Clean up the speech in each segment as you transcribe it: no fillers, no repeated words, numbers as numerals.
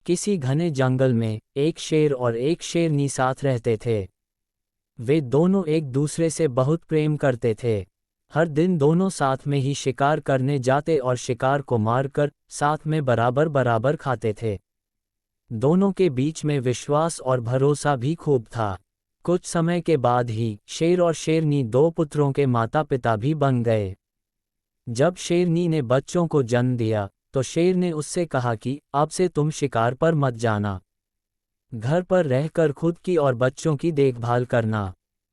किसी घने जंगल में एक शेर और एक शेरनी साथ रहते थे। वे दोनों एक दूसरे से बहुत प्रेम करते थे। हर दिन दोनों साथ में ही शिकार करने जाते और शिकार को मारकर साथ में बराबर बराबर खाते थे। दोनों के बीच में विश्वास और भरोसा भी खूब था। कुछ समय के बाद ही शेर और शेरनी दो पुत्रों के माता पिता भी बन गए। जब शेरनी ने बच्चों को जन्म दिया तो शेर ने उससे कहा कि अब से तुम शिकार पर मत जाना। घर पर रहकर खुद की और बच्चों की देखभाल करना।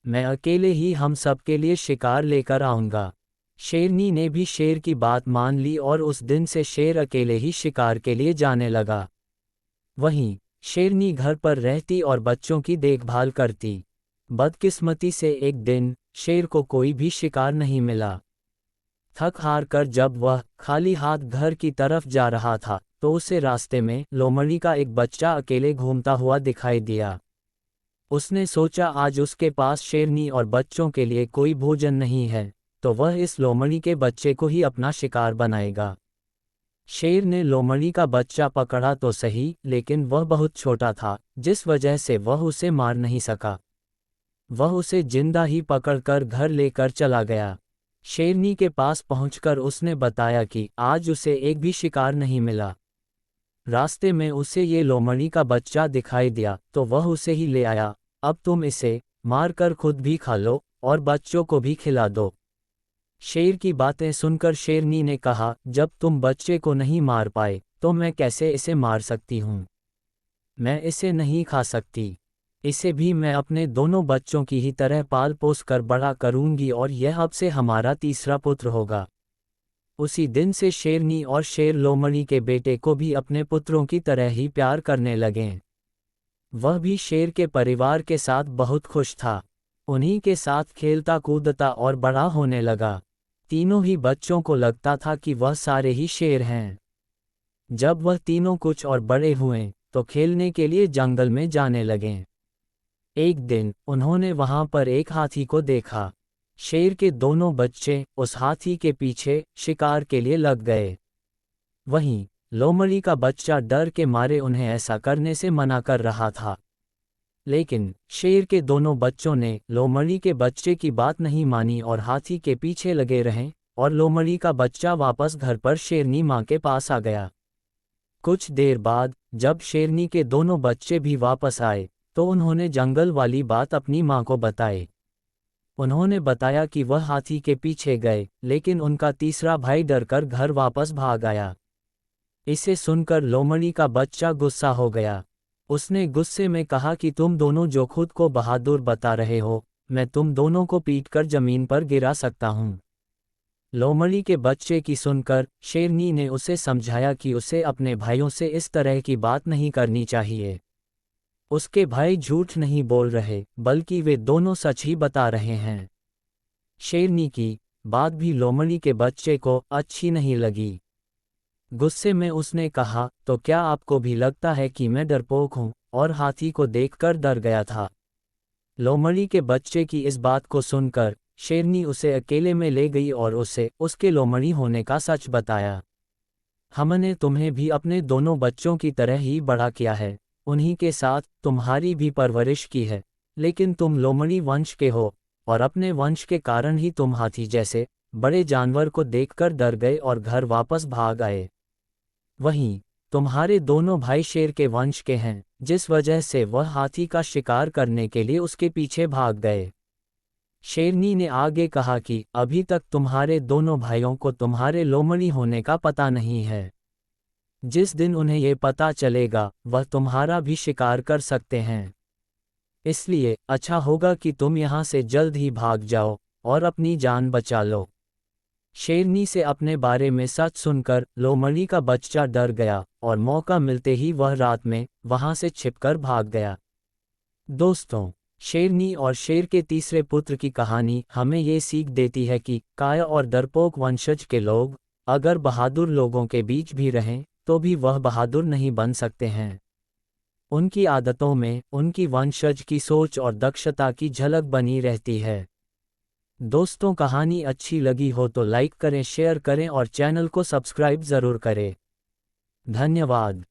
मैं अकेले ही हम सब के लिए शिकार लेकर आऊंगा। शेरनी ने भी शेर की बात मान ली और उस दिन से शेर अकेले ही शिकार के लिए जाने लगा। वहीं शेरनी घर पर रहती और बच्चों की देखभाल करती। बदकिस्मती से एक दिन शेर को कोई भी शिकार नहीं मिला। थक हार कर जब वह खाली हाथ घर की तरफ जा रहा था तो उसे रास्ते में लोमड़ी का एक बच्चा अकेले घूमता हुआ दिखाई दिया। उसने सोचा आज उसके पास शेरनी और बच्चों के लिए कोई भोजन नहीं है, तो वह इस लोमड़ी के बच्चे को ही अपना शिकार बनाएगा। शेर ने लोमड़ी का बच्चा पकड़ा तो सही, लेकिन वह बहुत छोटा था, जिस वजह से वह उसे मार नहीं सका। वह उसे जिंदा ही पकड़कर घर लेकर चला गया। शेरनी के पास पहुंचकर उसने बताया कि आज उसे एक भी शिकार नहीं मिला। रास्ते में उसे ये लोमड़ी का बच्चा दिखाई दिया तो वह उसे ही ले आया। अब तुम इसे मारकर खुद भी खा लो और बच्चों को भी खिला दो। शेर की बातें सुनकर शेरनी ने कहा, जब तुम बच्चे को नहीं मार पाए तो मैं कैसे इसे मार सकती हूँ। मैं इसे नहीं खा सकती। इसे भी मैं अपने दोनों बच्चों की ही तरह पाल पोस कर बड़ा करूंगी और यह अब से हमारा तीसरा पुत्र होगा। उसी दिन से शेरनी और शेर लोमड़ी के बेटे को भी अपने पुत्रों की तरह ही प्यार करने लगे। वह भी शेर के परिवार के साथ बहुत खुश था। उन्हीं के साथ खेलता कूदता और बड़ा होने लगा। तीनों ही बच्चों को लगता था कि वह सारे ही शेर हैं। जब वह तीनों कुछ और बड़े हुए तो खेलने के लिए जंगल में जाने लगे। एक दिन उन्होंने वहां पर एक हाथी को देखा। शेर के दोनों बच्चे उस हाथी के पीछे शिकार के लिए लग गए। वहीं लोमड़ी का बच्चा डर के मारे उन्हें ऐसा करने से मना कर रहा था, लेकिन शेर के दोनों बच्चों ने लोमड़ी के बच्चे की बात नहीं मानी और हाथी के पीछे लगे रहे और लोमड़ी का बच्चा वापस घर पर शेरनी माँ के पास आ गया। कुछ देर बाद जब शेरनी के दोनों बच्चे भी वापस आए तो उन्होंने जंगल वाली बात अपनी माँ को बताई। उन्होंने बताया कि वह हाथी के पीछे गए, लेकिन उनका तीसरा भाई डरकर घर वापस भाग आया। इसे सुनकर लोमड़ी का बच्चा गुस्सा हो गया। उसने गुस्से में कहा कि तुम दोनों जो खुद को बहादुर बता रहे हो, मैं तुम दोनों को पीटकर जमीन पर गिरा सकता हूँ। लोमड़ी के बच्चे की सुनकर शेरनी ने उसे समझाया कि उसे अपने भाइयों से इस तरह की बात नहीं करनी चाहिए। उसके भाई झूठ नहीं बोल रहे, बल्कि वे दोनों सच ही बता रहे हैं। शेरनी की बात भी लोमड़ी के बच्चे को अच्छी नहीं लगी। गुस्से में उसने कहा, तो क्या आपको भी लगता है कि मैं डरपोक हूँ और हाथी को देखकर डर गया था। लोमड़ी के बच्चे की इस बात को सुनकर शेरनी उसे अकेले में ले गई और उसे उसके लोमड़ी होने का सच बताया। हमने तुम्हें भी अपने दोनों बच्चों की तरह ही बड़ा किया है, उन्हीं के साथ तुम्हारी भी परवरिश की है, लेकिन तुम लोमड़ी वंश के हो और अपने वंश के कारण ही तुम हाथी जैसे बड़े जानवर को देखकर डर गए और घर वापस भाग आए। वहीं तुम्हारे दोनों भाई शेर के वंश के हैं, जिस वजह से वह हाथी का शिकार करने के लिए उसके पीछे भाग गए। शेरनी ने आगे कहा कि अभी तक तुम्हारे दोनों भाइयों को तुम्हारे लोमड़ी होने का पता नहीं है। जिस दिन उन्हें ये पता चलेगा वह तुम्हारा भी शिकार कर सकते हैं। इसलिए अच्छा होगा कि तुम यहाँ से जल्द ही भाग जाओ और अपनी जान बचा लो। शेरनी से अपने बारे में सच सुनकर लोमड़ी का बच्चा डर गया और मौका मिलते ही वह रात में वहां से छिपकर भाग गया। दोस्तों, शेरनी और शेर के तीसरे पुत्र की कहानी हमें ये सीख देती है कि काया और डरपोक वंशज के लोग अगर बहादुर लोगों के बीच भी रहें तो भी वह बहादुर नहीं बन सकते हैं। उनकी आदतों में उनकी वंशज की सोच और दक्षता की झलक बनी रहती है। दोस्तों, कहानी अच्छी लगी हो तो लाइक करें, शेयर करें और चैनल को सब्सक्राइब ज़रूर करें। धन्यवाद।